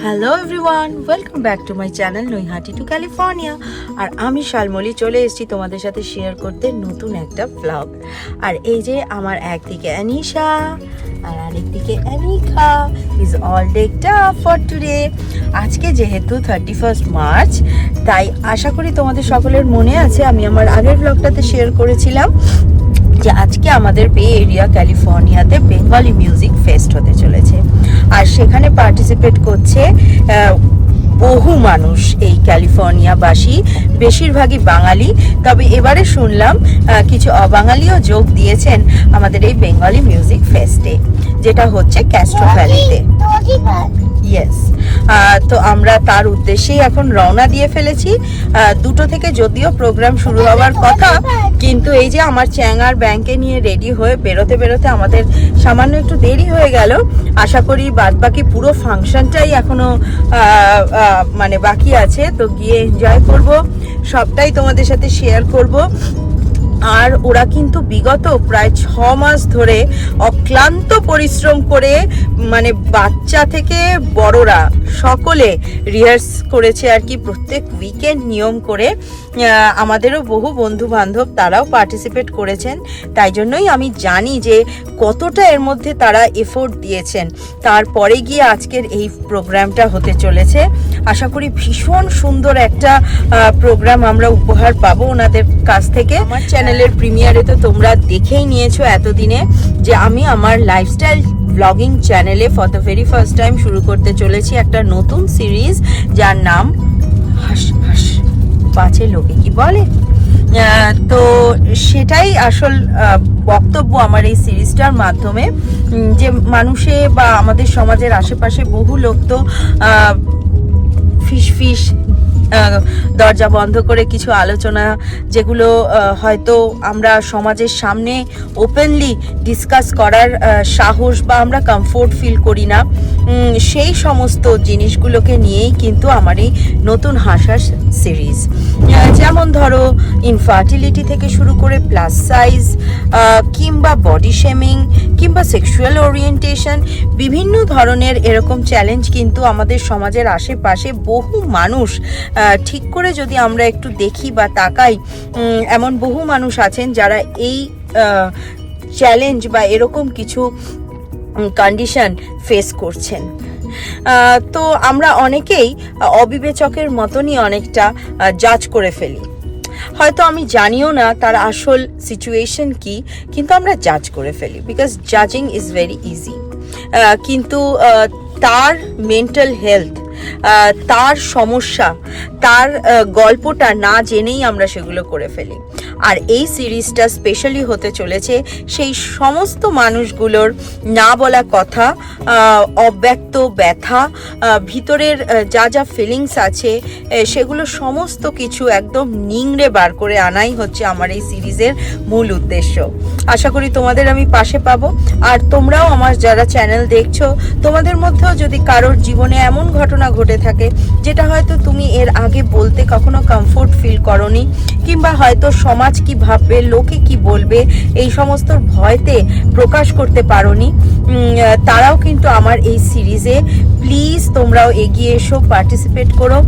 Hello everyone, welcome back to my channel Naihati to California. আর আমি শালমলি চলে এসেছি তোমাদের সাথে শেয়ার করতে নতুন একটা ব্লগ। আর এই যে আমার একদিকে অনিশা আর আরেকদিকে Anika is all ডেকড up for today. আজকে যেহেতু 31 মার্চ, তাই আশা করি তোমাদের সকলের মনে আছে আমি আমার আগের ব্লগটাতে শেয়ার করেছিলাম যে আজকে আমাদের বে এরিয়া ক্যালিফোর্নিয়াতে বেঙ্গলি মিউজিক ফেস্ট হতে চলেছে। আর সেখানে পার্টিসিপেট করছে বহু মানুষ, এই ক্যালিফোর্নিয়াবাসী, বেশিরভাগই বাঙালি। তবে এবারে শুনলাম কিছু অবাঙালিও যোগ দিয়েছেন আমাদের এই বেঙ্গলি মিউজিক ফেস্টে, যেটা হচ্ছে ক্যাস্ট্রো ভ্যালিতে। ইয়েস, তো আমরা তার উদ্দেশ্যেই এখন রওনা দিয়ে ফেলেছি। 2টো থেকে যদিও প্রোগ্রাম শুরু হওয়ার কথা, কিন্তু এই যে আমার চ্যাঙার ব্যাংকে নিয়ে রেডি হয়ে বেরোতে বেরোতে আমাদের সামান্য একটু দেরি হয়ে গেল। আশা করি বাদবাকি পুরো ফাংশনটাই এখনো মানে বাকি আছে, তো গিয়ে এনজয় করব, সবটাই তোমাদের সাথে শেয়ার করব। আর ওরা কিন্তু বিগত প্রায় 6 মাস ধরে অক্লান্ত পরিশ্রম করে, মানে বাচ্চা থেকে বড়রা সকলে রিহার্স করেছে আর কি, প্রত্যেক উইকেন্ড নিয়ম করে। আমাদেরও বহু বন্ধু বান্ধব তারাও পার্টিসিপেট করেছেন, তাই জন্যই আমি জানি যে কতটা এর মধ্যে তারা এফোর্ট দিয়েছেন। তারপরে গিয়ে আজকের এই প্রোগ্রামটা হতে চলেছে। আশা করি ভীষণ সুন্দর একটা প্রোগ্রাম আমরা উপহার পাবো ওনাদের কাছ থেকে। আমার চ্যানেলের প্রিমিয়ারে তো তোমরা দেখেই নিয়েছো এতদিনে যে আমি আমার লাইফস্টাইল ব্লগিং চ্যানেলে for the very first time শুরু করতে চলেছি একটা নতুন সিরিজ, যার নাম হাস হাস পাছে লোকে কি বলে। তো সেটাই আসল বক্তব্য আমার এই সিরিজটার মাধ্যমে, যে মানুষে বা আমাদের সমাজের আশেপাশে বহু লোক তো ফিস দরজা বন্ধ করে কিছু আলোচনা, যেগুলো হয়তো আমরা সমাজের সামনে ওপেনলি ডিসকাস করার সাহস বা আমরা কমফোর্ট ফিল করি না, সেই সমস্ত জিনিসগুলোকে নিয়েই কিন্তু আমার এই নতুন হাসার সিরিজ। যেমন ধরো ইনফার্টিলিটি থেকে শুরু করে প্লাস সাইজ, কিংবা বডি শেমিং, কিংবা সেক্সুয়াল ওরিয়েন্টেশন, বিভিন্ন ধরনের এরকম চ্যালেঞ্জ কিন্তু আমাদের সমাজের আশেপাশে বহু মানুষ, ঠিক করে যদি আমরা একটু দেখি বা তাকাই, এমন বহু মানুষ আছেন যারা এই চ্যালেঞ্জ বা এরকম কিছু কন্ডিশন ফেস করছেন। তো আমরা অনেকেই অবিবেচকের মতনই অনেকটা জাজ করে ফেলি। হয়তো আমি জানিও না তার আসল সিচুয়েশন কি, কিন্তু আমরা জাজ করে ফেলি, বিকজ জাজিং ইজ ভেরি ইজি। কিন্তু তার মেন্টাল হেলথ, তার সমস্যা, তার গল্পটা না জেনেই আমরা সেগুলো করে ফেলি। আর এই সিরিজটা স্পেশালি হতে চলেছে সেই সমস্ত মানুষগুলোর না বলা কথা, অব্যক্ত ব্যথা, ভিতরের যা যা ফিলিংস আছে, সেগুলো সমস্ত কিছু একদম নিংড়ে বার করে আনাই হচ্ছে আমার এই সিরিজের মূল উদ্দেশ্য। আশা করি তোমাদের আমি পাশে পাবো। আর তোমরাও আমার যারা চ্যানেল দেখছো, তোমাদের মধ্যেও যদি কারোর জীবনে এমন ঘটনা ঘটে থাকে যেটা হয়তো তুমি এর আগে বলতে কখনো কমফোর্ট ফিল করনি, কিংবা হয়তো সমাজ কি ভাববে, লোকে কি বলবে, এই সমস্ত ভয়তে প্রকাশ করতে পারোনি, তারাও কিন্তু আমার এই সিরিজে প্লিজ তোমরাও এগিয়ে এসো, পার্টিসিপেট করো।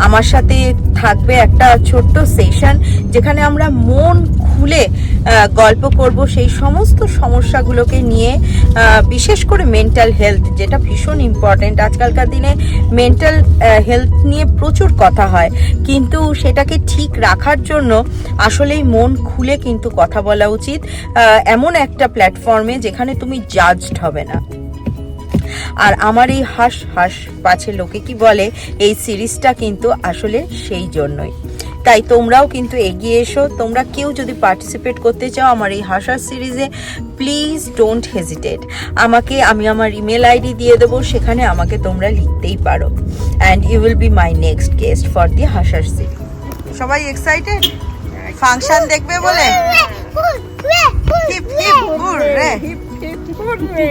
আমার সাথে থাকবে একটা ছোট্ট সেশন, যেখানে আমরা মন খুলে গল্প করব সেই সমস্ত সমস্যাগুলোকে নিয়ে, বিশেষ করে মেন্টাল হেলথ, যেটা ভীষণ ইম্পর্টেন্ট। আজকালকার দিনে মেন্টাল হেলথ নিয়ে প্রচুর কথা হয়, কিন্তু সেটাকে ঠিক রাখার জন্য আসলেই মন খুলে কিন্তু কথা বলা উচিত, এমন একটা প্ল্যাটফর্মে যেখানে তুমি জাজড হবে না। আর আমার এই হাস হাস পাছে লোকে কি বলে এই সিরিজটা কিন্তু আসলে সেই জন্যই। তাই তোমরাও কিন্তু এগিয়ে এসো। তোমরা কেউ যদি পার্টিসিপেট করতে চাও আমার এই হাসার সিরিজে, প্লিজ ডোন্ট হেজিটেট। আমি আমার ইমেল আইডি দিয়ে দেবো, সেখানে আমাকে তোমরা লিখতেই পারো, and you will be my next guest for the হাসার সিরিজ। সবাই এক্সাইটেড ফাংশন দেখবে বলে?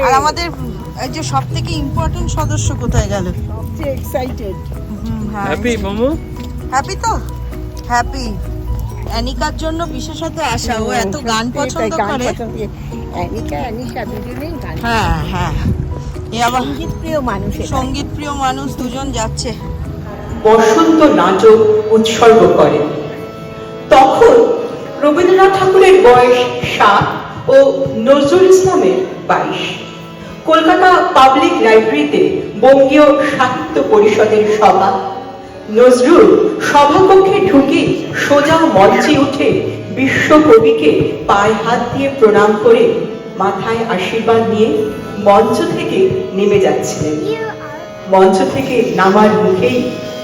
আর আমাদের এই যে সব থেকে ইম্পর্টেন্ট সদস্য কোথায় গেল? সবচেয়ে এক্সাইটেড। হ্যাপি মামু? হ্যাপি তো হ্যাপি। অ্যানিকার জন্য বিশেষত আশা, ও এত গান পছন্দ করে। অ্যানিকা দুজনেই গান। হ্যাঁ হ্যাঁ, এ আবার সঙ্গীত প্রিয় মানুষ সঙ্গীত প্রিয় মানুষ দুজন যাচ্ছে। বসন্ত নাটক উৎসর্গ করেন। তখন রবীন্দ্রনাথ ঠাকুরের বয়স 7 ও নজরুল ইসলামের 22। কলকাতা পাবলিক লাইব্রেরিতে বঙ্গীয় সাহিত্য পরিষদের সভা। নজরুল সভাকক্ষে ঢুকে সোজা মঞ্চে উঠে বিশ্বকবিকে পায়ে হাত দিয়ে প্রণাম করে মাথায় আশীর্বাদ নিয়ে মঞ্চ থেকে নেমে যাচ্ছিলেন। মঞ্চ থেকে নামার মুখেই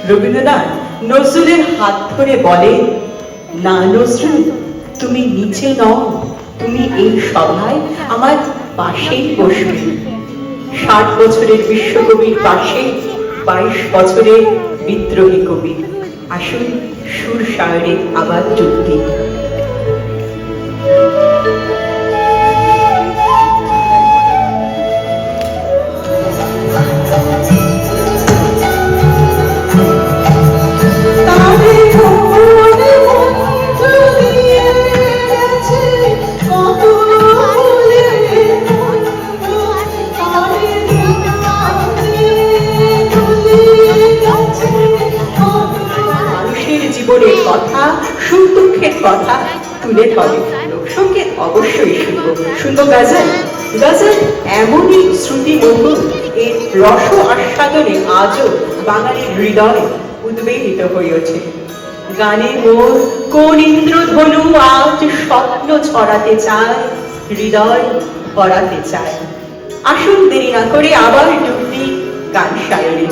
রবীন্দ্রনাথ নজরুলের হাত ধরে বলেন, না নজরুল, তুমি নিচে নও, তুমি এই সভায় আমার পাশেই বসবে। 60 বছরের বিশ্বকবির পাশে 22 বছরের বিদ্রোহী কবি। আসুন সুর সায়রে আবার যোগ দিন। জীবনের কথা, সুখ দুঃখের কথা তুলে ধরে। লোকসঙ্গীত অবশ্যই শুনবো গজল। গজল এমনই শ্রুতি মধুর, এর রস আস্বাদনে আজও বাঙালির হৃদয় উদ্বেলিত হয়ে ওঠে। গানে মোর কোন ইন্দ্রধনু আজ স্বপ্ন ছড়াতে চায়, হৃদয় ভরাতে চায়। আসুন দেরি না করে আবার ডুব দিই গান সায়রে।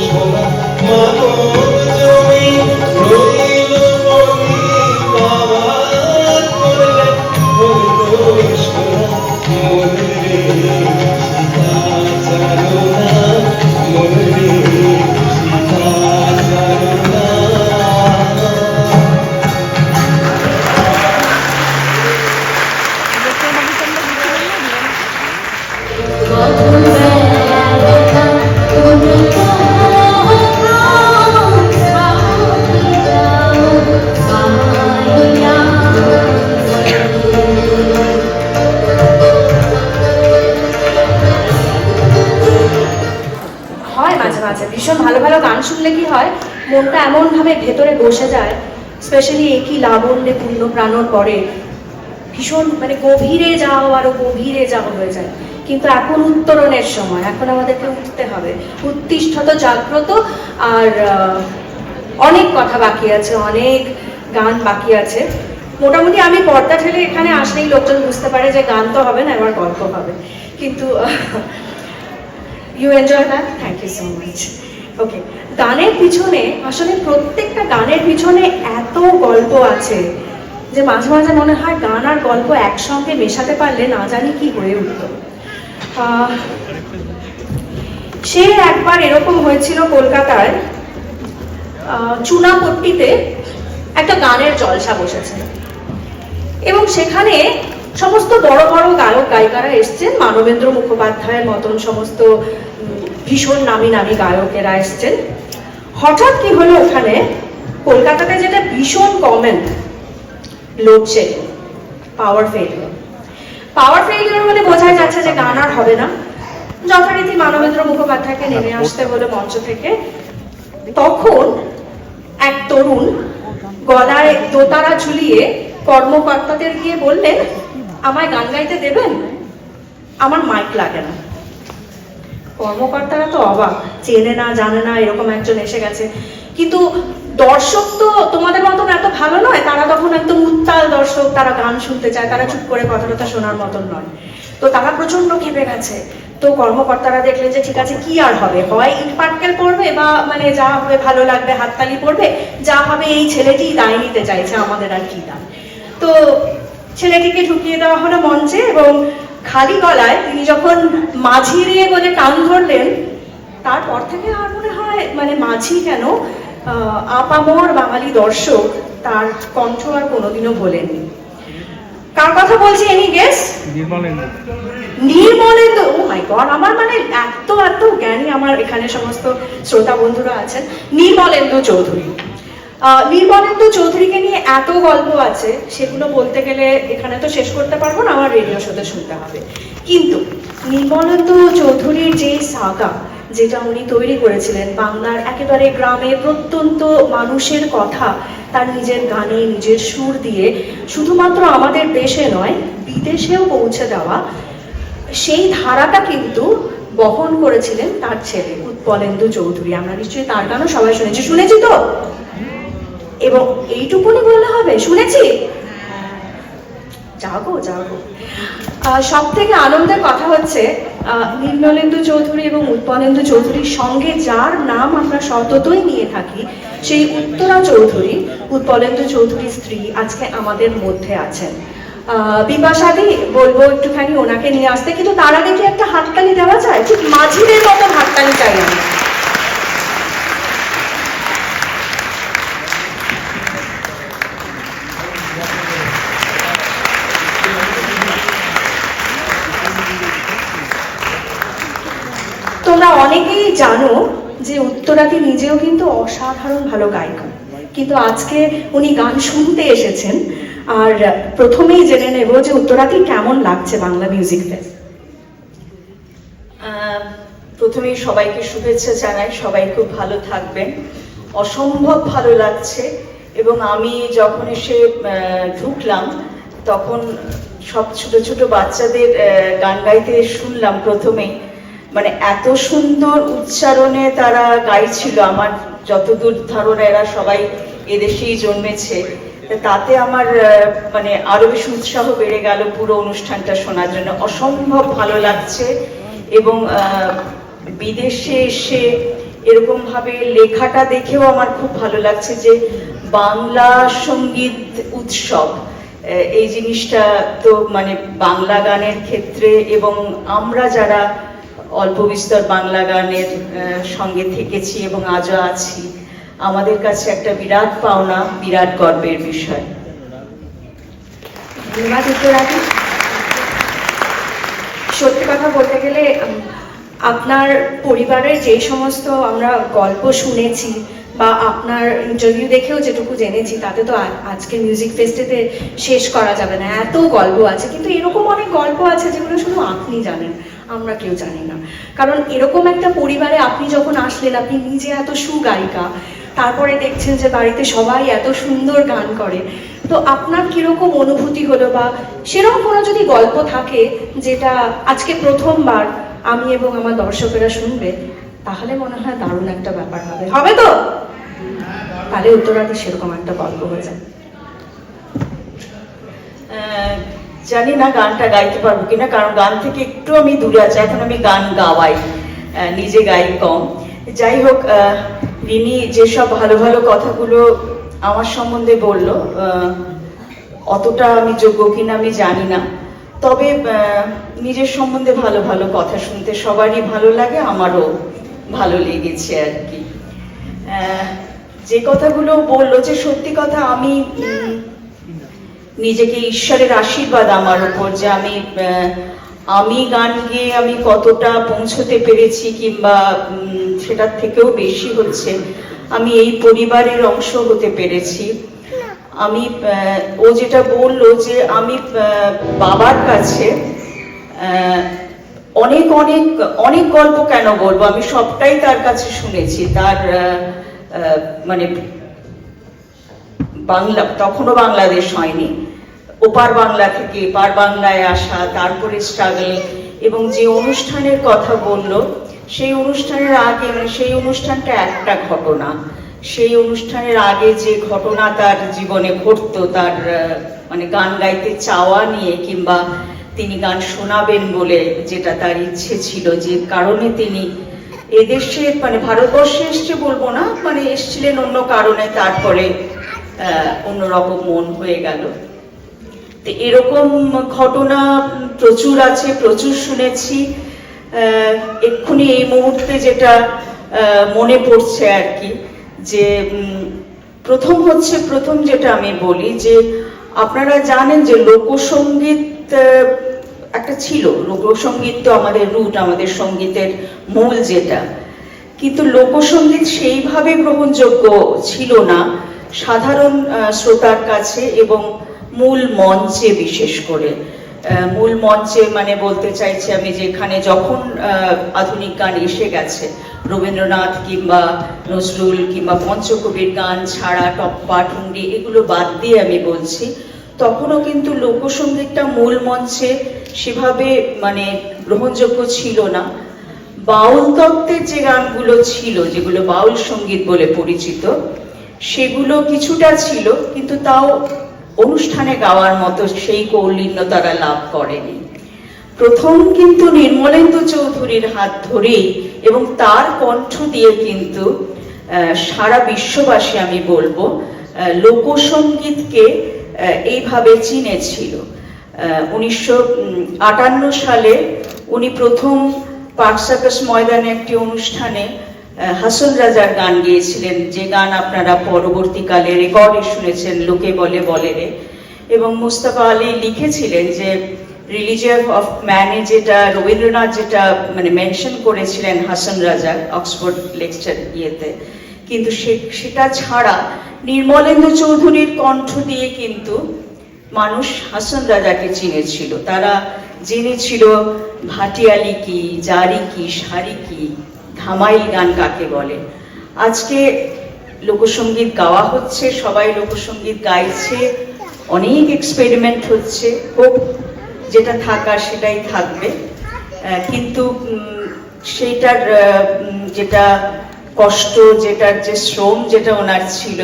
সোনা মানব জমি রইল বলি বাবার করলে হইল সোনা মনে সীতা চারণা মনে সীতা চারণা। হয় মাঝে মাঝে ভীষণ ভালো ভালো গান শুনলে কি হয়, মনটা এমনভাবে ভেতরে বসে যায়, স্পেশালি একই লাবণ্যে পূর্ণ প্রাণর পরে ভীষণ মানে গভীরে যাও আরো গভীরে যাও হয়ে যায়। কিন্তু এখন উত্তরণের সময়, এখন আমাদেরকে উঠতে হবে, উত্তিষ্ঠত জাগ্রত। আর অনেক কথা বাকি আছে, অনেক গান বাকি আছে। মোটামুটি আমি পর্দা ঠেলে এখানে আসলেই লোকজন বুঝতে পারে যে গান তো হবে না, এবার গল্প হবে। কিন্তু you enjoy that, thank you so much. Okay, গানের পিছনে আসলে প্রত্যেকটা গানের পিছনে এত গল্প আছে যে মাঝে মাঝে মনে হয় গান আর গল্প একসঙ্গে মেশাতে পারলে না জানি কি হয়ে উঠত। সে একবার এরকম হয়েছিল কলকাতায় চুনাপট্টিতে একটা গানের জলসা বসেছে এবং সেখানে সমস্ত বড় বড় গায়ক গায়িকারা এসছেন, মানবেন্দ্র মুখোপাধ্যায়ের মতন সমস্ত ভীষণ নামি নামি গায়কেরা এসছেন। হঠাৎ কি হলো, ওখানে কলকাতাতে যেটা ভীষণ কমন, লোডশেডিং, পাওয়ার ফেলিওর। পাওয়ার ফেলিওর মানে বোঝাই যাচ্ছে যে গান আর হবে না। যথারীতি মানবেন্দ্র মুখোপাধ্যায়কে নেমে আসতে হলো মঞ্চ থেকে। তখন এক তরুণ গলায় দোতারা ঝুলিয়ে কর্মকর্তাদের গিয়ে বললেন, আমায় গান গাইতে দেবেন, আমার মাইক লাগে না। কর্মকর্তারা তো অবাক, চেনে না জানে না এরকম একজন এসে গেছে। কিন্তু দর্শক তো তোমাদের মতন এত ভালো নয়, তারা তখন একদম উত্তাল দর্শক, তারা গান শুনতে চায়, তারা চুপ করে কথা শোনার মতন নয়। তো তারা প্রচন্ড ক্ষেপে গেছে। তো কর্মকর্তারা দেখলেন যে ঠিক আছে, কি আর হবে, হয় ইট পাটকেল পড়বে বা মানে যা হবে ভালো লাগবে হাততালি পড়বে, যা হবে এই ছেলেটি দায় নিতে চাইছে, আমাদের আর কি দায়। তো ছেলেটিকে ঢুকিয়ে দেওয়া হলো মঞ্চে এবং খালি গলায় তিনি যখন মাঝি রে বলে টান ধরলেন, তারপর থেকে আর মনে হয় মানে মাঝি কেন, আপামর বাঙালি দর্শক তার কণ্ঠ আর কোনোদিনও ভোলেননি। কার কথা বলছি, এনি গেস? নির্মলেন্দু। ও মাই গড, আমার মানে এত এত জ্ঞানী আমার এখানে সমস্ত শ্রোতা বন্ধুরা আছেন। নির্মলেন্দু চৌধুরী। নির্মলেন্দু চৌধুরীকে নিয়ে এত গল্প আছে, সেগুলো বলতে গেলে এখানে তো শেষ করতে পারবো না, আমার রেডিও শোতে শুনতে হবে। কিন্তু নির্মলেন্দু চৌধুরীর যে সাগা, যেটা উনি তৈরি করেছিলেন, বাংলার একেবারে গ্রামের প্রত্যন্ত মানুষের কথা তার নিজের গানে নিজের সুর দিয়ে শুধুমাত্র আমাদের দেশে নয় বিদেশেও পৌঁছে দেওয়া, সেই ধারাটা কিন্তু বহন করেছিলেন তার ছেলে উৎপলেন্দু চৌধুরী। আমরা নিশ্চয়ই তার গানও সবাই শুনেছি তো, এবং এইটুকুনি বললে হবে শুনেছি। যাগো যাগো। সব থেকে আনন্দের কথা হচ্ছে নির্মলেন্দু চৌধুরী এবং উৎপলেন্দু চৌধুরীর সঙ্গে যার নাম আমরা সততই নিয়ে থাকি, সেই উত্তরা চৌধুরী, উৎপলেন্দু চৌধুরীর স্ত্রী, আজকে আমাদের মধ্যে আছেন। বিপাশাদি, বলবো একটুখানি ওনাকে নিয়ে আসতে, কিন্তু তার আগে কি একটা হাততালি দেওয়া যায়? ঠিক মাঝিদের মতো হাততালি চাই আমি। তোমরা অনেকেই জানো যে উত্তরাদি নিজেও কিন্তু অসাধারণ ভালো গায়িকা, কিন্তু আজকে উনি গান শুনতে এসেছেন। আর প্রথমেই জেনে নেব যে উত্তরাদি কেমন লাগছে বাংলা মিউজিক ফেস্ট। প্রথমেই সবাইকে শুভেচ্ছা জানাই, সবাই খুব ভালো থাকবেন। অসম্ভব ভালো লাগছে, এবং আমি যখন এসে ঢুকলাম তখন সব ছোট ছোট বাচ্চাদের গান গাইতে শুনলাম প্রথমেই, মানে এত সুন্দর উচ্চারণে তারা গাইছিল। আমার যতদূর ধারণা এরা সবাই এদেশেই জন্মেছে, তাতে আমার মানে আরো বেশি উৎসাহ বেড়ে গেল পুরো অনুষ্ঠানটা শোনার জন্য। অসম্ভব ভালো লাগছে, এবং বিদেশে এসে এরকম ভাবে লেখাটা দেখেও আমার খুব ভালো লাগছে যে বাংলা সঙ্গীত উৎসব, এই জিনিসটা তো মানে বাংলা গানের ক্ষেত্রে এবং আমরা যারা অল্প বিস্তর বাংলা গানের সঙ্গে থেকেছি এবং আজও আছি, আমাদের কাছে একটা বিরাট পাওনা, বিরাট গর্বের বিষয়। ধন্যবাদ উত্তরাদি। সত্যি কথা বলতে গেলে আপনার পরিবারের যে সমস্ত আমরা গল্প শুনেছি বা আপনার ইন্টারভিউ দেখেও যেটুকু জেনেছি, তাতে তো আজকে মিউজিক ফেস্টিতে শেষ করা যাবে না, এত গল্প আছে। কিন্তু এরকম অনেক গল্প আছে যেগুলো শুধু আপনি জানেন, আমরা কেউ জানি না। কারণ এরকম একটা পরিবারে আপনি যখন আসলেন, আপনি নিজে এত সুগায়িকা, তারপরে দেখছেন যে বাড়িতে সবাই এত সুন্দর গান করে, তো আপনার কিরকম অনুভূতি হলো, বা সেরকম কোনো যদি গল্প থাকে যেটা আজকে প্রথমবার আমি এবং আমার দর্শকেরা শুনবে, তাহলে মনে হয় দারুণ একটা ব্যাপার হবে। হবে তো? তাহলে উত্তরাদি সেরকম একটা গল্প হয়ে যায়। জানি না গানটা গাইতে পারবো কিনা, কারণ গান থেকে একটু আমি দূরে আছি, এখন আমি গান গাওয়াই, নিজে গাই কম। যাই হোক, রিনি যেসব ভালো ভালো কথাগুলো আমার সম্বন্ধে বললো, অতটা আমি যোগ্য কিনা আমি জানি না, তবে নিজের সম্বন্ধে ভালো ভালো কথা শুনতে সবারই ভালো লাগে, আমারও ভালো লেগেছে আর কি। যে কথাগুলো বললো, যে সত্যি কথা, আমি নিজেকে ঈশ্বরের আশীর্বাদ আমার উপর যে আমি গান গেয়ে আমি কতটা পৌঁছতে পেরেছি, কিংবা সেটার থেকেও বেশি হচ্ছে আমি এই পরিবারের অংশ হতে পেরেছি। আমি ও যেটা বললো যে আমি বাবার কাছে অনেক অনেক অনেক গল্প কেন বলবো, আমি সবটাই তার কাছে শুনেছি। তার মানে বাংলা, তখনও বাংলাদেশ হয়নি, ওপার বাংলা থেকে এপার বাংলায় আসা, তারপরে স্ট্রাগল, এবং যে অনুষ্ঠানের কথা বললো, সেই অনুষ্ঠানের আগে, মানে সেই অনুষ্ঠানটা একটা ঘটনা, সেই অনুষ্ঠানের আগে যে ঘটনা তার জীবনে ঘটতো, তার মানে গান গাইতে চাওয়া নিয়ে, কিংবা তিনি গান শোনাবেন বলে যেটা তার ইচ্ছে ছিল, যে কারণে তিনি এদেশে মানে ভারতবর্ষে এসছে বলবো না, মানে এসছিলেন অন্য কারণে, তারপরে অন্যরকম মন হয়ে গেল। তো এরকম ঘটনা প্রচুর আছে, প্রচুর শুনেছি। এক্ষুনি এই মুহূর্তে যেটা মনে পড়ছে আর কি, যে প্রথম যেটা আমি বলি, যে আপনারা জানেন যে লোকসঙ্গীত একটা ছিল, লোকসঙ্গীত তো আমাদের রুট, আমাদের সঙ্গীতের মূল যেটা, কিন্তু লোকসঙ্গীত সেইভাবে গ্রহণযোগ্য ছিল না সাধারণ শ্রোতার কাছে, এবং মূল মঞ্চে বিশেষ করে। মূল মঞ্চে মানে বলতে চাইছি আমি, যেখানে যখন আধুনিক গান এসে গেছে, রবীন্দ্রনাথ কিংবা নজরুল কিংবা পঞ্চকবির গান ছাড়া, টপ্পা ঠুংরি এগুলো বাদ দিয়ে আমি বলছি, তখনও কিন্তু লোকসঙ্গীতটা মূল মঞ্চে সেভাবে মানে গ্রহণযোগ্য ছিল না। বাউল তত্ত্বের যে গানগুলো ছিল, যেগুলো বাউল সঙ্গীত বলে পরিচিত, সেগুলো কিছুটা ছিল, কিন্তু তাও অনুষ্ঠানে গাওয়ার মতো সেই কৌলিন্য তারা লাভ করেনি। প্রথম কিন্তু নির্মলেন্দু চৌধুরীর হাত ধরেই এবং তার কণ্ঠ দিয়ে কিন্তু সারা বিশ্ববাসী, আমি বলবো, লোকসঙ্গীতকে এইভাবে চিনেছিল। 1958 সালে উনি প্রথম পার্ক সার্কাস ময়দানে একটি অনুষ্ঠানে হাসন রাজার গান গেয়েছিলেন, যে গান আপনারা পরবর্তীকালে রেকর্ডে শুনেছেন, লোকে বলে বলে রে। এবং মুস্তাফা আলী লিখেছিলেন যে রিলিজিয়ান অফ ম্যানে, যেটা রবীন্দ্রনাথ যেটা মানে মেনশন করেছিলেন হাসন রাজা অক্সফোর্ড লেকচার ইয়েতে, কিন্তু সেটা ছাড়া নির্মলেন্দু চৌধুরীর কণ্ঠ দিয়ে কিন্তু মানুষ হাসন রাজাকে চিনেছিল। তারা জেনেছিল ভাটিয়ালি কি, জারি কি, শাড়ি কি, ধামাইল গান কাকে বলে। আজকে লোকসঙ্গীত গাওয়া হচ্ছে, সবাই লোকসঙ্গীত গাইছে, অনেক এক্সপেরিমেন্ট হচ্ছে, হোক, যেটা থাকার সেটাই থাকবে, কিন্তু সেইটার যেটা কষ্ট, যেটার যে শ্রম যেটা ওনার ছিল,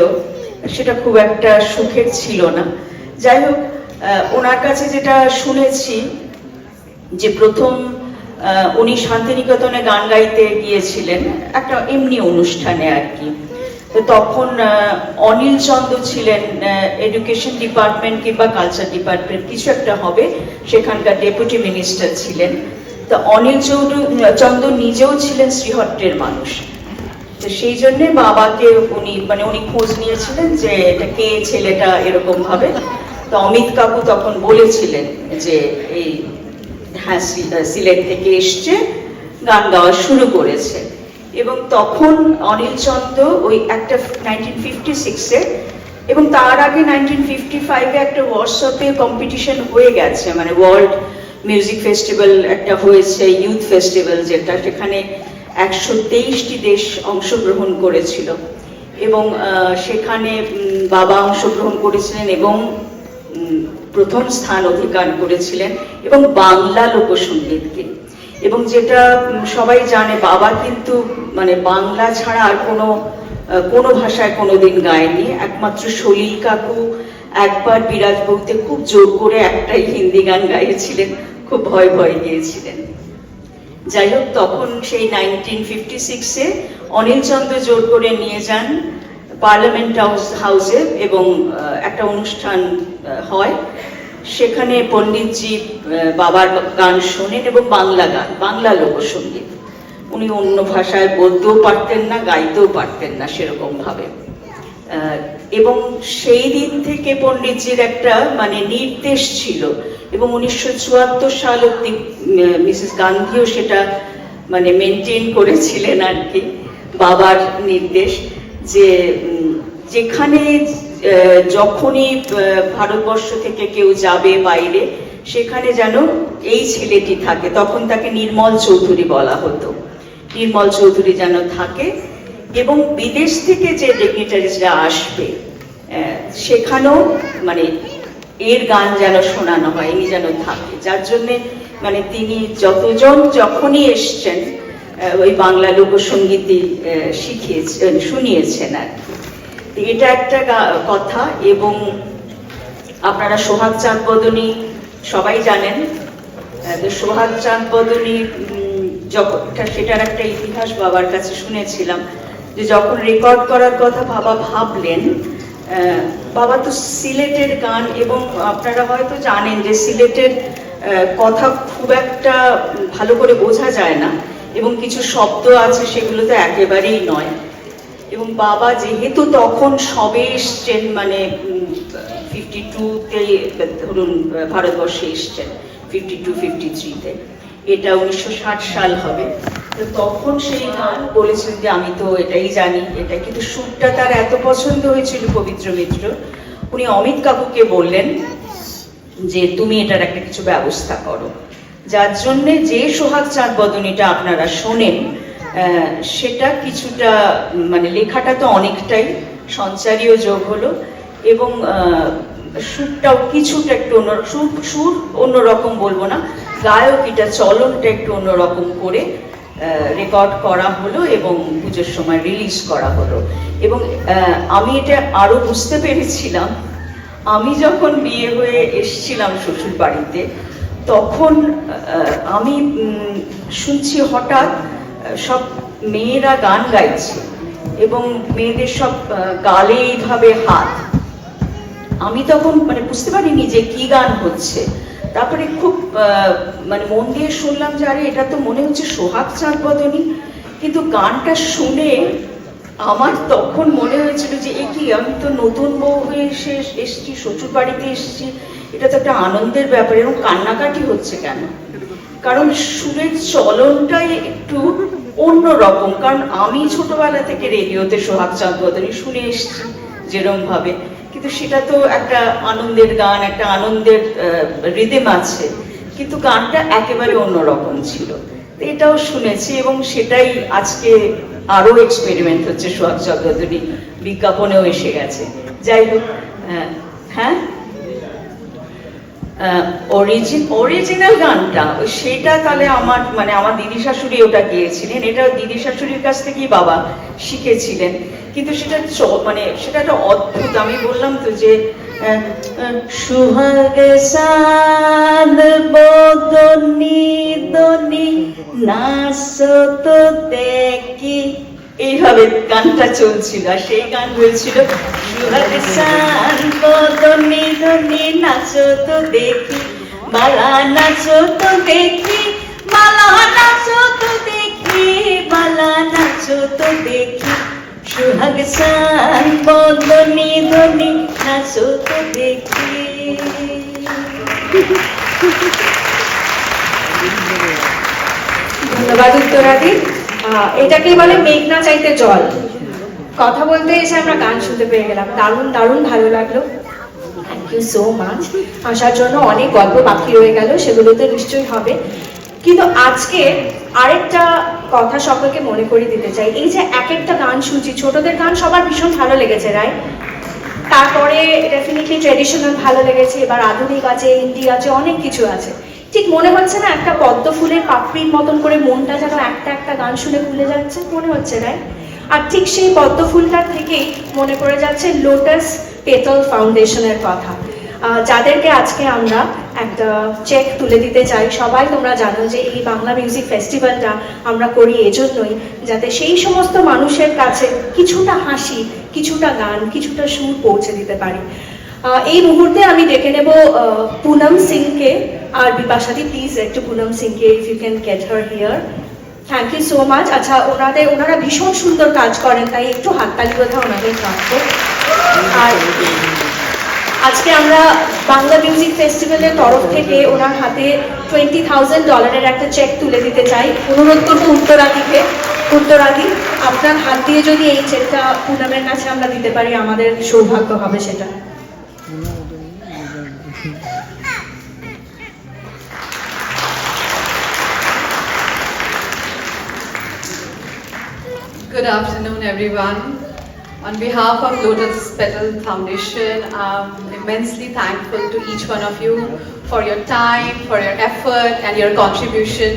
সেটা খুব একটা সুখের ছিল না। যাই হোক, ওনার কাছে যেটা শুনেছি, যে প্রথম উনি শান্তিনিকেতনে গান গাইতে গিয়েছিলেন একটা এমনি অনুষ্ঠানে আর কি। তো তখন অনিল চন্দ্র ছিলেন এডুকেশন ডিপার্টমেন্ট কিংবা কালচার ডিপার্টমেন্ট কিছু একটা হবে, সেখানকার ডেপুটি মিনিস্টার ছিলেন। তো অনিল চন্দ্র নিজেও ছিলেন শ্রীহট্টের মানুষ। তো সেই জন্যে বাবাকে উনি খোঁজ নিয়েছিলেন যে এটা কে ছেলেটা এরকম ভাবে। তো অমিত কাকু তখন বলেছিলেন যে এই হ্যাঁ সিলেট থেকে এসছে, গান গাওয়া শুরু করেছে। এবং তখন অনিল চন্দ্র ওই একটা 1956-এ এবং তার আগে 1955-এ একটা ওয়ার্কশপে কম্পিটিশন হয়ে গেছে, মানে ওয়ার্ল্ড মিউজিক ফেস্টিভ্যাল একটা হয়েছে, ইউথ ফেস্টিভ্যাল যেটা, সেখানে 123টি দেশ অংশগ্রহণ করেছিল এবং সেখানে বাবা অংশগ্রহণ করেছিলেন এবং প্রথম স্থান অধিকার করেছিলেন এবং বাংলা লোকসঙ্গীতকে। এবং যেটা সবাই জানে, বাবা কিন্তু মানে বাংলা ছাড়া আর কোনো ভাষায় কোনোদিন গায়নি। একমাত্র সলিল কাকু একবার বিরাজ বউতে খুব জোর করে একটাই হিন্দি গান গাইছিলেন, খুব ভয় ভয় গিয়েছিলেন। যাই হোক, তখন সেই 1956-এ অনিল চন্দ্র জোর করে নিয়ে যান পার্লামেন্ট হাউসে এবং একটা অনুষ্ঠান হয়। সেখানে পণ্ডিতজি বাবার গান শোনেন এবং বাংলা গান, বাংলা লোকসঙ্গীত। উনি অন্য ভাষায় বলতেও পারতেন না, গাইতেও পারতেন না সেরকম ভাবে। এবং সেই দিন থেকে পণ্ডিতজির একটা মানে নির্দেশ ছিল এবং 1974 সাল অব্দি মিসেস গান্ধীও সেটা মানে মেনটেন করেছিলেন আর কি, বাবার নির্দেশ যে যেখানে যখনই ভারতবর্ষ থেকে কেউ যাবে বাইরে, সেখানে যেন এই ছেলেটি থাকে। তখন তাকে নির্মল চৌধুরী বলা হতো, নির্মল চৌধুরী যেন থাকে এবং বিদেশ থেকে যে ডিগনিটারিজরা আসবে সেখানেও মানে এর গান যেন শোনানো হয়, ইনি যেন থাকে। যার জন্যে মানে তিনি যতজন যখনই এসছেন ওই বাংলা লোকসঙ্গীতই শিখিয়েছেন, শুনিয়েছেন আর কি। এটা একটা কথা। এবং আপনারা সোহাগ চাঁদ বদনী সবাই জানেন। সোহাগ চাঁদ বদনী যখন, সেটার একটা ইতিহাস বাবার কাছে শুনেছিলাম যে যখন রেকর্ড করার কথা বাবা ভাবলেন, বাবা তো সিলেটের গান এবং আপনারা হয়তো জানেন যে সিলেটের কথা খুব একটা ভালো করে বোঝা যায় না এবং কিছু শব্দ আছে সেগুলো তো একেবারেই নয়। এবং বাবা যেহেতু তখন সবে এসছেন, মানে 52-তে ধরুন ভারতবর্ষে এসছেন, 52-53-তে, এটা 1960 সাল হবে। তো তখন সেই গান বলেছিলেন যে আমি তো এটাই জানি, এটা কিন্তু সুরটা তার এত পছন্দ হয়েছিল পবিত্র মিত্র, উনি অমিত কাকুকে বললেন যে তুমি এটার একটা কিছু ব্যবস্থা করো। যার জন্যে যে সোহাগ চাঁদ বদনীটা আপনারা শোনেন সেটা কিছুটা মানে লেখাটা তো অনেকটাই সঞ্চারীয় যোগ হলো এবং সুরটাও কিছুটা একটু সুর অন্যরকম বলবো না, গায়কিটা চলনটা একটু অন্যরকম করে রেকর্ড করা হলো এবং পুজোর সময় রিলিজ করা হলো। এবং আমি এটা আরো বুঝতে পেরেছিলাম, আমি যখন বিয়ে হয়ে এসেছিলাম শ্বশুর বাড়িতে, তখন আমি শুনছি হঠাৎ সব মেয়েরা গান গাইছে এবং মেয়েদের সব গালে এইভাবে হাত। আমি তখন মানে বুঝতে পারিনি যে কি গান হচ্ছে। তারপরে খুব মানে মন দিয়ে শুনলাম যে আরে এটা তো মনে হচ্ছে সোহাগ চাঁদ বদনী। কিন্তু গানটা শুনে আমার তখন মনে হয়েছিল যে এ কি, আমি তো নতুন বউ হয়ে এসেছি, শ্বশুর বাড়িতে এসেছি, এটা তো একটা আনন্দের ব্যাপার। এবং কান্নাকাটি হচ্ছে কেন? কারণ সুরের চলনটাই একটু অন্যরকম। কারণ আমি ছোটবেলা থেকে রেডিওতে সোহাগ চাঁদ বদনী শুনে এসেছি যেরকম ভাবে, কিন্তু সেটা তো একটা আনন্দের গান, একটা আনন্দের রিদেম আছে, কিন্তু গানটা একেবারে অন্যরকম ছিল। এটাও শুনেছি এবং সেটাই আজকে আরো এক্সপেরিমেন্ট হচ্ছে সোহাগ চাঁদ বদনী, বিজ্ঞাপনেও এসে গেছে। যাই হোক, হ্যাঁ অরিজিনাল গানটা সেটা তাহলে আমার দিদি শাশুড়ি ওটা গিয়েছিলেন, এটা দিদি শাশুড়ির কাছ থেকেই বাবা শিখেছিলেন। কিন্তু সেটা সেটা একটা অদ্ভুত, আমি বললাম তো যে সুহাগ সাদ বদনি দনি নাচো তো দেখি, এইভাবে গানটা চলছিল। আর সেই গান হয়েছিল সুহাগ সাদ বদনি দনি নাচো তো দেখি, বালা নাচো তো দেখি, বালা নাচো তো দেখি, বালা নাচো তো দেখি, সুহাগ সান বদনি ধনি নাচো তো দেখি। ধন্যবাদ উত্তরাদি। এটাকেই বলে মেঘনা চাইতে জল। কথা বলতে এসে আমরা গান শুনতে পেয়ে গেলাম, দারুণ দারুণ ভালো লাগলো। Thank you so much. আসার জন্য অনেক গল্প বাকি রয়ে গেল, সেগুলো তো নিশ্চয়ই হবে। কিন্তু আজকে আরেকটা কথা সকলকে মনে করিয়ে দিতে চাই, এই যে এক একটা গান শুনছি, ছোটদের গান সবার ভীষণ ভালো লেগেছে, রাইট? তারপরে ডেফিনেটলি ট্রেডিশনাল ভালো লেগেছে, এবার আধুনিক আছে, ইন্ডি আছে, অনেক কিছু আছে। ঠিক মনে হচ্ছে না একটা পদ্ম ফুলের পাপড়ির মতন করে মনটা যেন একটা একটা গান শুনে খুলে যাচ্ছে, মনে হচ্ছে, রাইট? আর ঠিক সেই পদ্ম ফুলটার থেকেই মনে পড়ে যাচ্ছে লোটাস পেটাল ফাউন্ডেশনের কথা, যাদেরকে আজকে আমরা একটা চেক তুলে দিতে চাই। সবাই তোমরা জানো যে এই বাংলা মিউজিক ফেস্টিভ্যালটা আমরা করি এজন্যই, যাতে সেই সমস্ত মানুষের কাছে কিছুটা হাসি, কিছুটা গান, কিছুটা সুর পৌঁছে দিতে পারি। এই মুহূর্তে আমি ডেকে নেব পুনম সিংকে। আর বিপাশাদি প্লিজ একটু পুনম সিংকে, if you can get her here. Thank you so much. আচ্ছা, ওনারা ভীষণ সুন্দর কাজ করেন, তাই একটু হাততালি বোধ হয় ওনাদের কাজকে। আর আজকে আমরা বাংলা মিউজিক ফেস্টিভ্যালের তরফ থেকে ওনার হাতে $20,000 একটা চেক তুলে দিতে চাই। অনুরোধ করবো উত্তরাদিকে, উত্তরাদি আপনার হাত দিয়ে যদি এই চেকটা পুনমের কাছে আমরা দিতে পারি, আমাদের সৌভাগ্য হবে সেটা। Good afternoon, everyone. On behalf of Lotus Petal Foundation, I'm immensely thankful to each one of you for your time, for your effort and your contribution.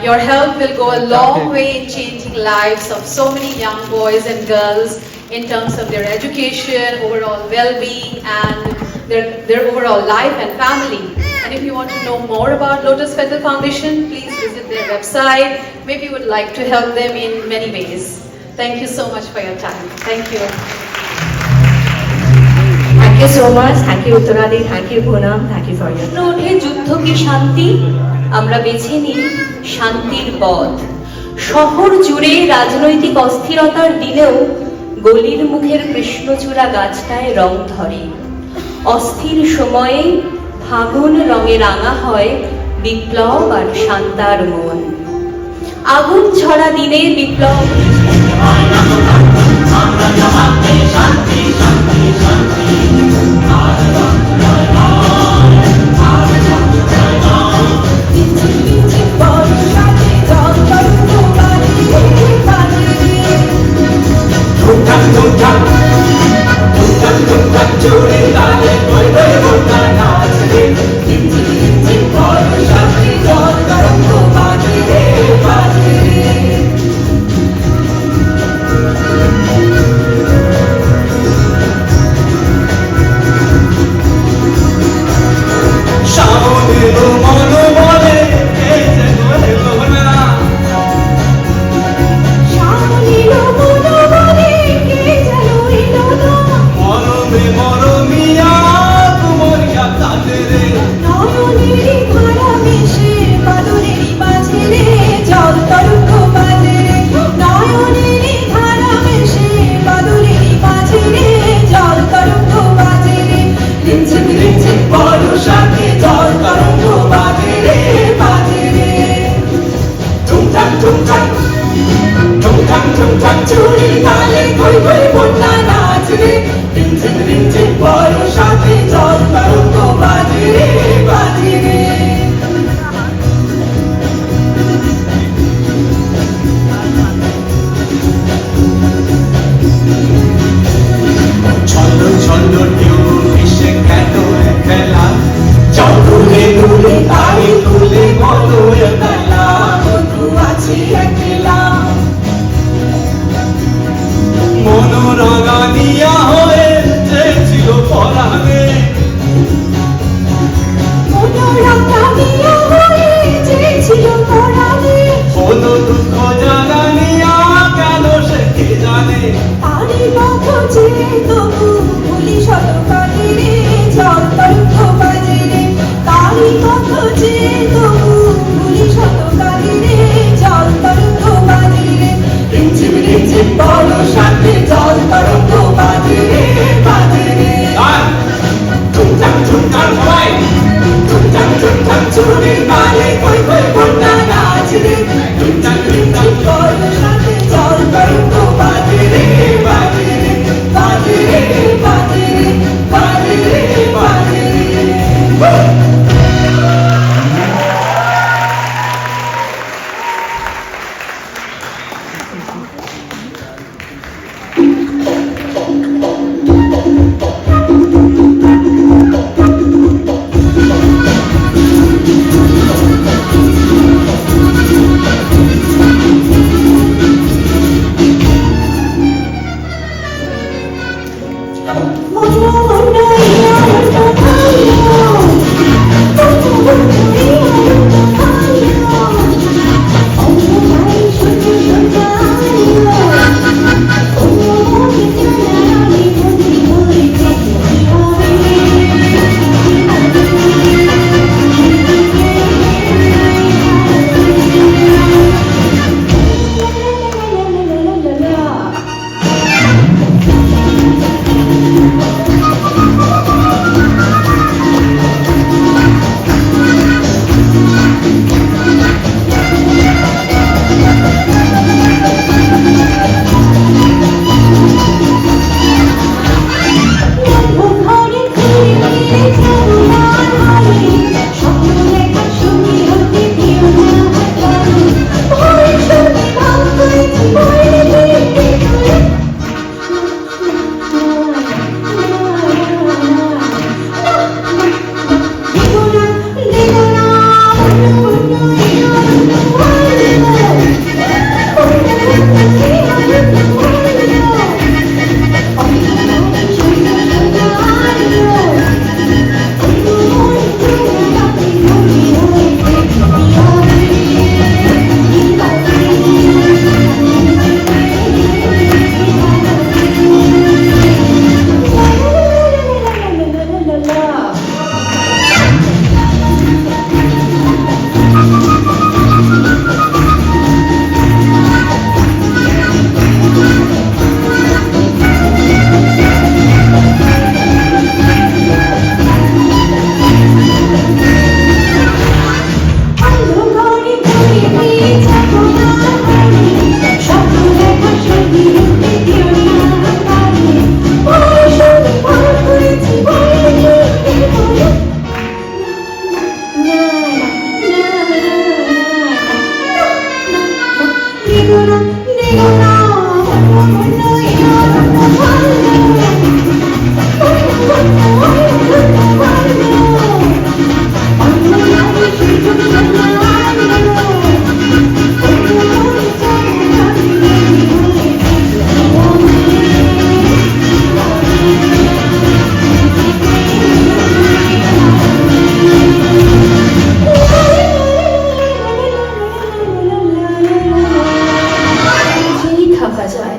Your help will go a long way in changing lives of so many young boys and girls in terms of their education, overall well-being and their overall life and family. And if you want to know more about Lotus Petal Foundation, please visit their website. Maybe you would like to help them in many ways. Thank you so much for your time. Thank you. Thank you so much. Thank you Uttaradi. Thank you Poonam. Thank you for your. ওঠে যুদ্ধ কি শান্তি, আমরা বেছে নিই শান্তির পথ। শহর জুড়ে রাজনৈতিক অস্থিরতার দিনেও গলির মুখের কৃষ্ণচূড়া গাছটায় রং ধরে। অস্থির সময়ে ফাগুন রঙে রাঙা হয় বিপ্লব আর শান্তার মন। আগুন ছড়া দিনে বিপ্লব মনোরাগানিয়া হয়ে ছিল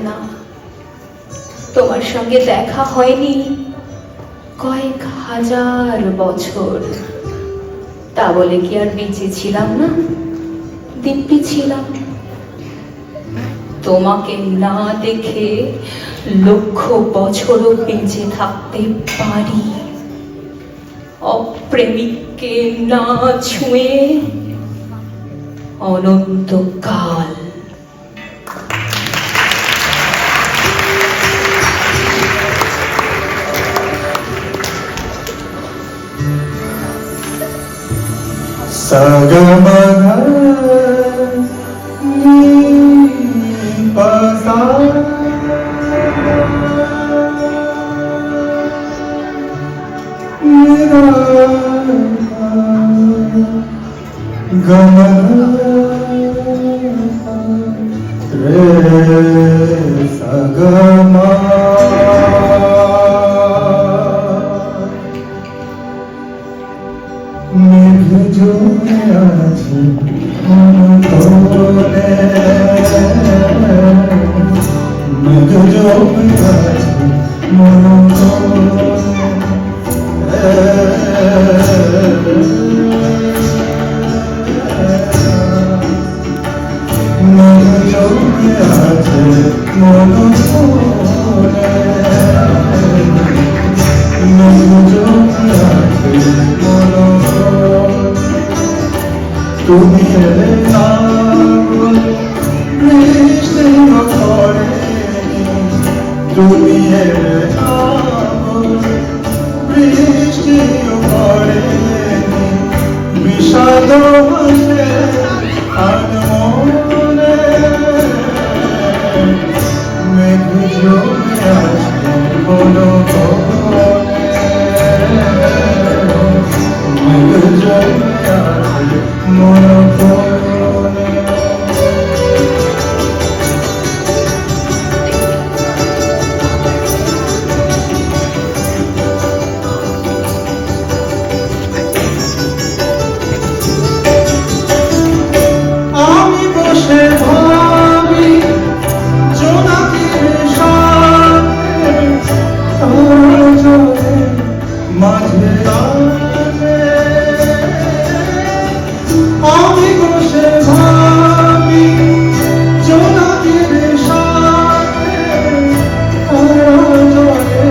না, তোমার সঙ্গে দেখা হয়নি কয়েক হাজার বছর। তা বলে কি আর বেঁচে ছিলাম না? দিব্যি ছিলাম। তোমাকে না দেখে লক্ষ বছরও বেঁচে থাকতে পারি, অপ্রেমিককে না ছুঁয়ে অনন্তকাল। Sagamagha ni pa sa ni ga ga ma re sa ga ma মেঘ জমে আছে মনতলে, মেঘ জমে আছে মনতলে, মেঘ জমে আছে মনতলে, মেঘ জমে আছে মনতলে। তুমি এলে না বৃষ্টি পড়ে, তুমি এলে না বৃষ্টি পড়ে, বিষাদ হাসে আর মনে, মেঘ জমে আসে মনতলে, মেঘ জমে আসে মনতলে। আমি বসে ভাবি জোনাকির সাথে, তারা চলে মাঝে রাতে। আমি বসে ভাবি জোনাকির সাথে, তারা চলে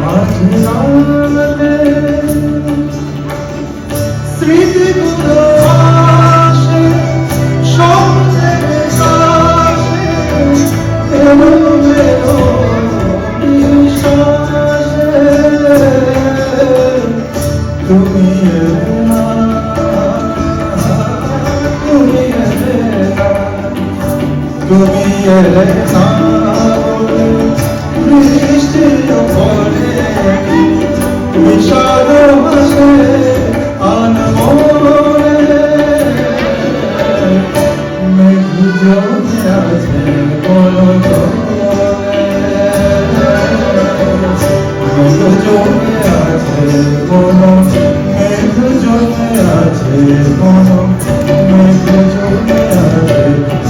মাঝে রাতে। স্মৃতিগুলো আসে স্বপ্নের কাছে, এলোমেলো নিঃশ্বাসে। তুমি এলে না, তুমি এলে না, তুমি এলে না বৃষ্টি পড়ে, বিষাদ হাসে আনমনে, মেঘ জমে আছে মনতলে, মেঘ জমে আছে মনতলে, মেঘ জমে আছে মনতলে, মেঘ জমে আছে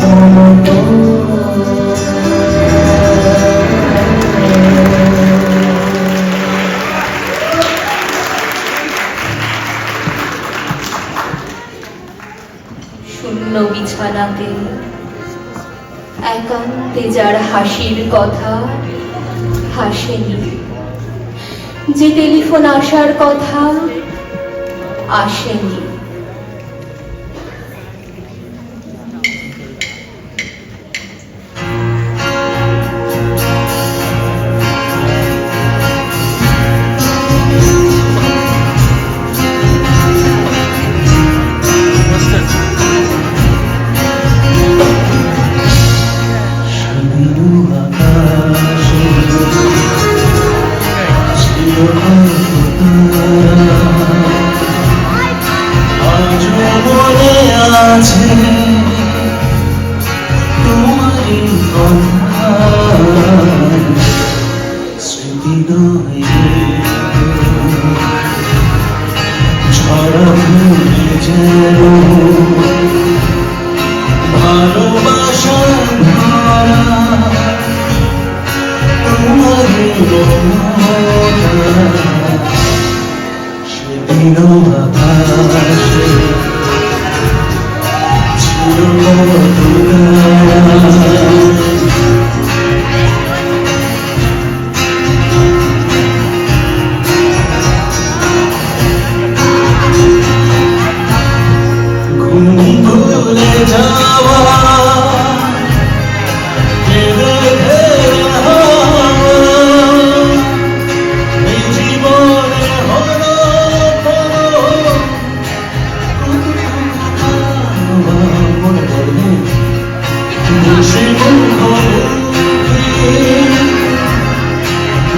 মনতলে। শূন্য বিছানাতে একান্তে যার হাসির কথা হাসেনি, যে টেলিফোন আসার কথা আসেনি, আকাশে ছিল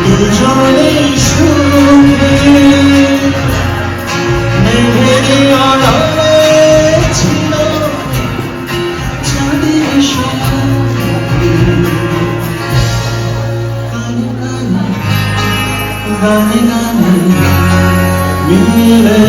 দুজনেই সুখী মেঘের আড়ালে ছিল চাঁদের সাথী গানে গানে গানে মিলে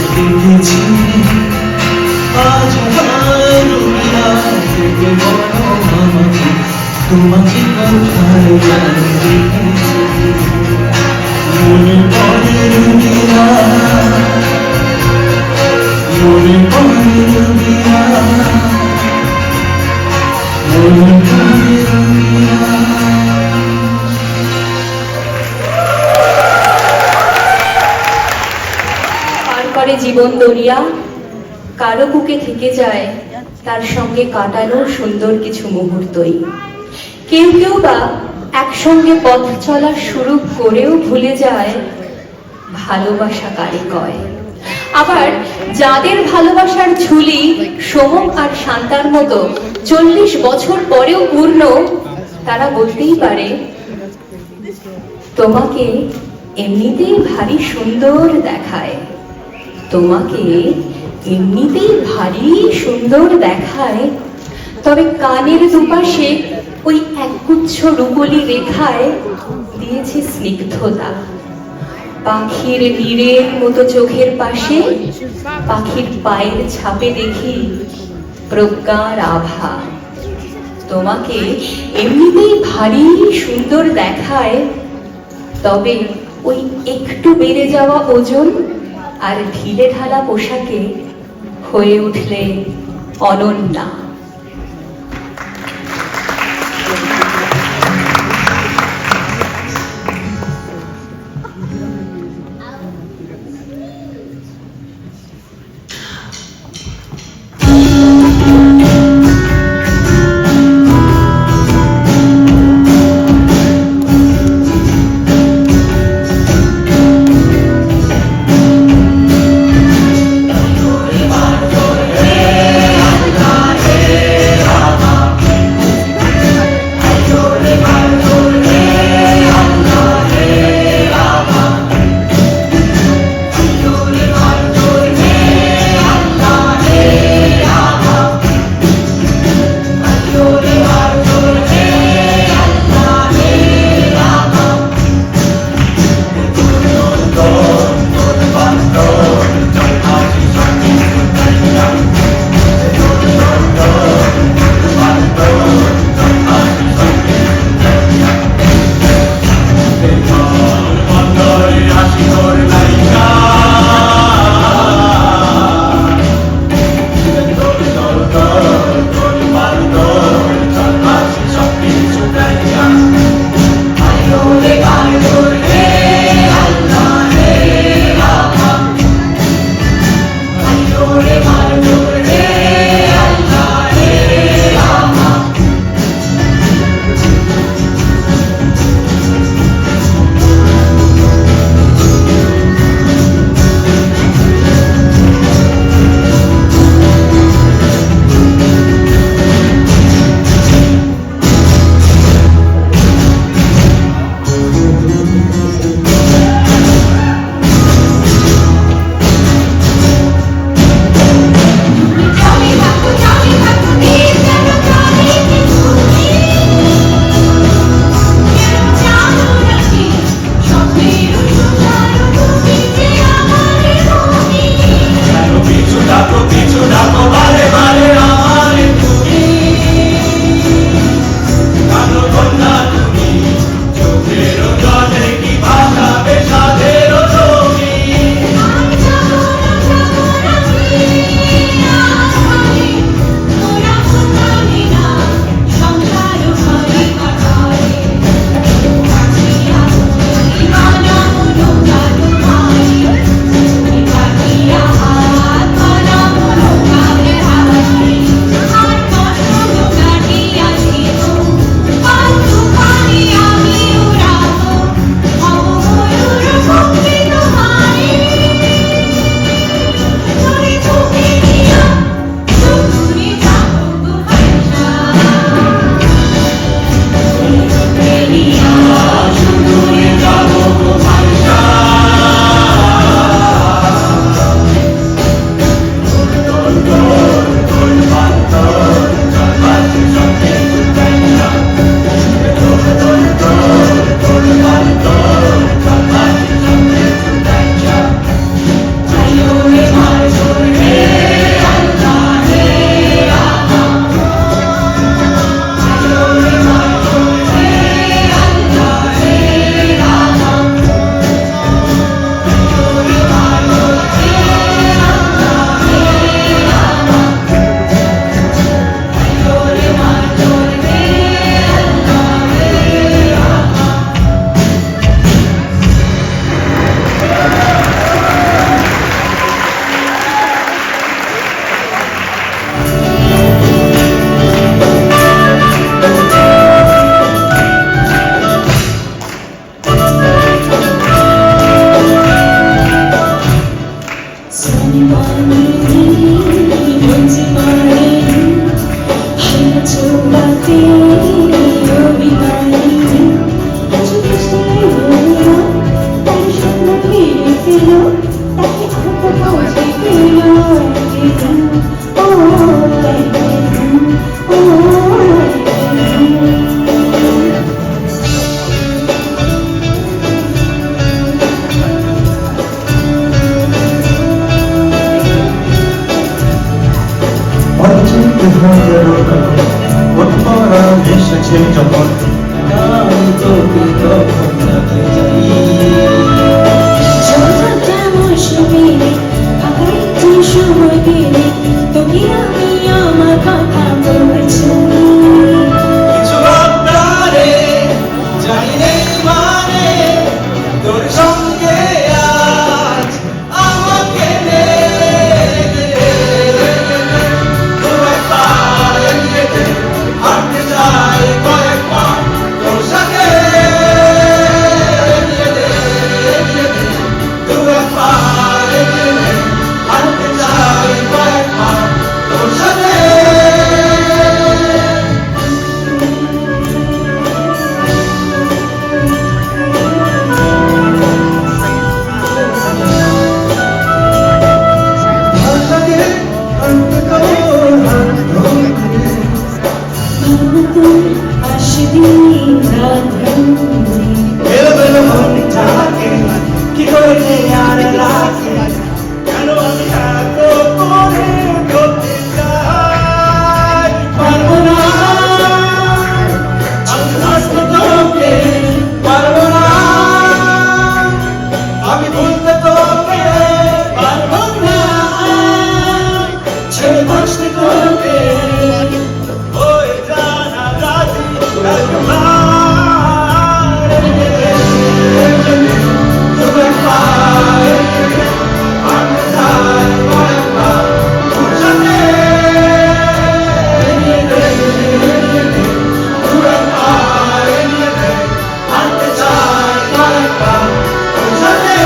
সেদিন ছিল তোমাকে কোথায় মনে পড়ে রুবিয়া মনে পড়ে রুবিয়া মনে পড়ে রুবিয়া পার করে জীবন দরিয়া, কারো বুকে থেকে যায় তার সঙ্গে কাটানো সুন্দর কিছু মুহূর্তই। কেউ কেউ বা একসঙ্গে পথ চলা শুরু করেও ভুলে যায় ভালোবাসা কারে কয়। আবার যাদের ভালোবাসার ঝুলি সোমক আর শান্তার মতো 40 বছর পরেও পূর্ণ, তারা বলতেই পারে তোমাকে এমনিতেই ভারী সুন্দর দেখায়, তোমাকে এমনিতেই ভারী সুন্দর দেখায়। তবে কানের দুপাশে ওই একগুচ্ছ রুপলি রেখায় দিয়েছে স্নিগ্ধতা। পাখির নীড়ের মতো চোখের পাশে পাখির পায়ের ছাপে দেখি প্রজ্ঞার আভা। তোমাকে এমনিতেই ভারী সুন্দর দেখায়, তবে ওই একটু বেড়ে যাওয়া ওজন আর ঢিলে ঢালা পোশাকে হয়ে উঠলে অনন্যা। হে রাতে যাই কিছু আবদারে জানি নেই মানে তোর সঙ্গে আজ আমাকে নে তোর পায়ে হাঁটতে যাই কয়েকবার তোর সাথে তোর পায়ে হাঁটতে যাই কয়েকবার তোর সাথে কি করে আর রাখে কেন আমি এত করে করতে চাই পারবো না আমি হাসতে তোকে পারবো না আমি ভুলতে তোকে পারবো না ছেড়ে বাঁচতে তোকে ওই জানা রাজি একবার তোর পায়ে হাঁটতে যাই কয়েকবার তোর সাথে তোর পায়ে হাঁটতে যাই কয়েকবার তোর সাথে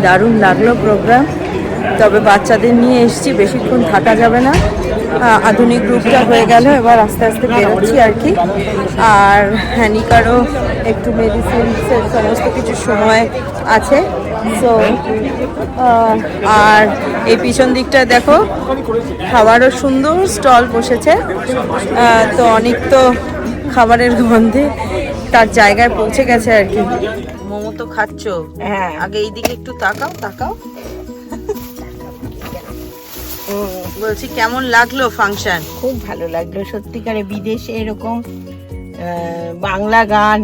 দারুণ লাগলো প্রোগ্রাম, তবে বাচ্চাদের নিয়ে এসেছি, বেশিক্ষণ থাকা যাবে না। আধুনিক গ্রুপটা হয়ে গেল, এবার আস্তে আস্তে বেরোচ্ছি আর কি। আর হ্যানিকারও একটু মেডিসিনসের সমস্ত কিছু সময় আছে। সো আর এই পিছন দিকটা দেখো, খাবারও সুন্দর স্টল বসেছে। তো অনেক তো খাবারের গন্ধে তার জায়গায় পৌঁছে গেছে আর কি। মোমো তো খাচ্ছ? হ্যাঁ, আগে এইদিকে একটু তাকাও তাকাও। বলছি কেমন লাগলো ফাংশন? খুব ভালো লাগলো সত্যিকারে। বিদেশে এরকম বাংলা গান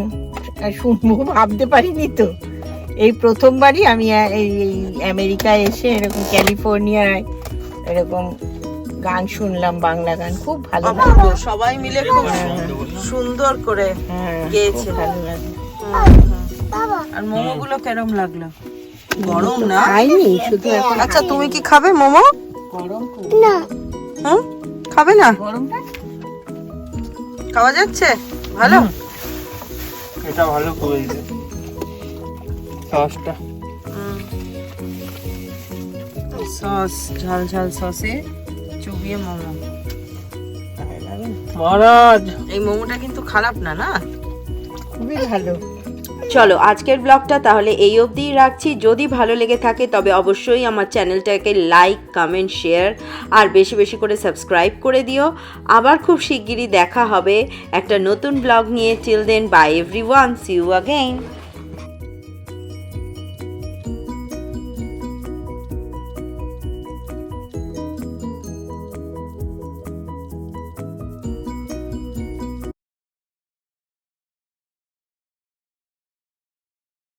শুনবো ভাবতে পারিনি তো। এই প্রথমবারই আমি এই আমেরিকায় এসে এরকম ক্যালিফোর্নিয়ায় এরকম গান শুনলাম, বাংলা গান। খুব ভালো লাগলো, সবাই মিলে খুব সুন্দর করে গেয়েছে। ভালো লাগলো। আর মোমো গুলো কেরম লাগলো? গরম না? খাইনি, শুধু এখন। আচ্ছা তুমি কি খাবে মোমো? গরম না। হুম, খাবে না? গরমটা খাওয়া যাচ্ছে? ভালো। এটা ভালো করেছে সসটা। সস, ঝাল ঝাল সসে চুবিয়ে মোমো। মহারাজ এই মোমোটা কিন্তু খারাপ না, না? খুবই ভালো। চলো আজকের ব্লগটা তাহলে এই অবধিই রাখছি। যদি ভালো লেগে থাকে তবে অবশ্যই আমার চ্যানেলটাকে লাইক, কমেন্ট, শেয়ার আর বেশি বেশি করে সাবস্ক্রাইব করে দিও। আবার খুব শিগগিরই দেখা হবে একটা নতুন ব্লগ নিয়ে। Till then, bye everyone, see you again.